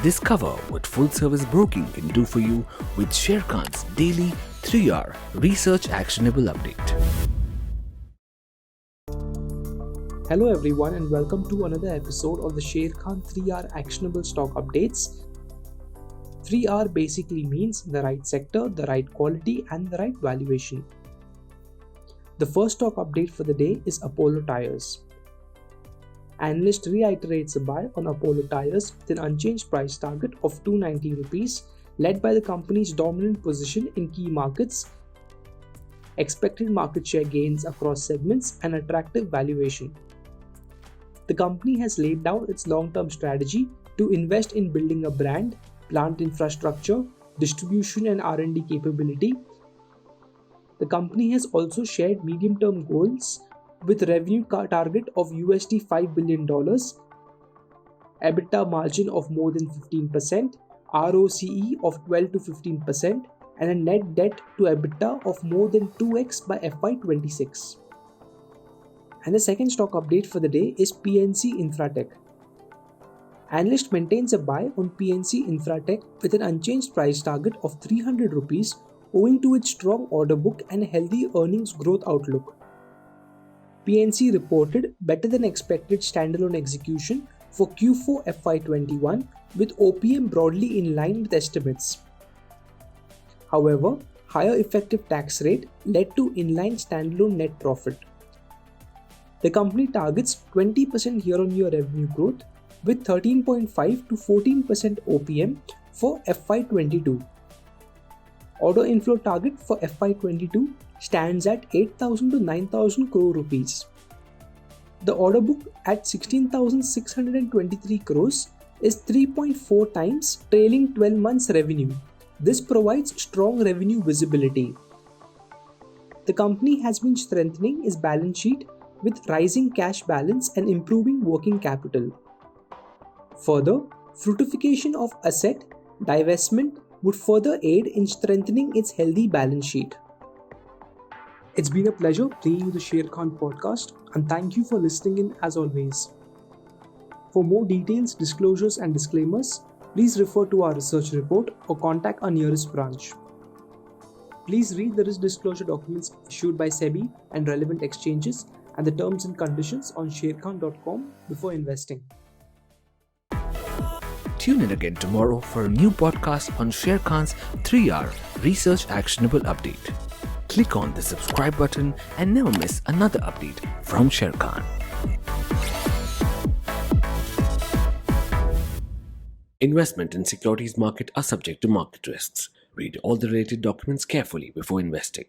Discover what full-service broking can do for you with Sharekhan's daily 3-hour research actionable update. Hello everyone and welcome to another episode of the Sharekhan 3-hour actionable stock updates. 3R basically means the right sector, the right quality and the right valuation. The first stock update for the day is Apollo Tyres. Analyst reiterates a buy on Apollo Tyres with an unchanged price target of 290 rupees, led by the company's dominant position in key markets, expected market share gains across segments and attractive valuation. The company has laid out its long-term strategy to invest in building a brand, plant infrastructure, distribution and R&D capability. The company has also shared medium-term goals with revenue target of $5 billion, EBITDA margin of more than 15%, ROCE of 12 to 15%, and a net debt to EBITDA of more than 2x by FY26. And the second stock update for the day is PNC Infratech. Analyst maintains a buy on PNC Infratech with an unchanged price target of 300 rupees owing to its strong order book and healthy earnings growth outlook. PNC reported better than expected standalone execution for Q4 FY21 with OPM broadly in line with estimates. However, higher effective tax rate led to inline standalone net profit. The company targets 20% year-on-year revenue growth with 13.5 to 14% OPM for FY22. Order inflow target for FY22 stands at 8,000 to 9,000 crore rupees. The order book at 16,623 crores is 3.4 times trailing 12 months revenue. This provides strong revenue visibility. The company has been strengthening its balance sheet with rising cash balance and improving working capital. Further, fructification of asset divestment would further aid in strengthening its healthy balance sheet. It's been a pleasure bringing you the Sharekhan podcast and thank you for listening in as always. For more details, disclosures and disclaimers, please refer to our research report or contact our nearest branch. Please read the risk disclosure documents issued by SEBI and relevant exchanges and the terms and conditions on sharekhan.com before investing. Tune in again tomorrow for a new podcast on Sharekhan's 3-hour research actionable update. Click on the subscribe button and never miss another update from Sharekhan. Investment in securities market are subject to market risks. Read all the related documents carefully before investing.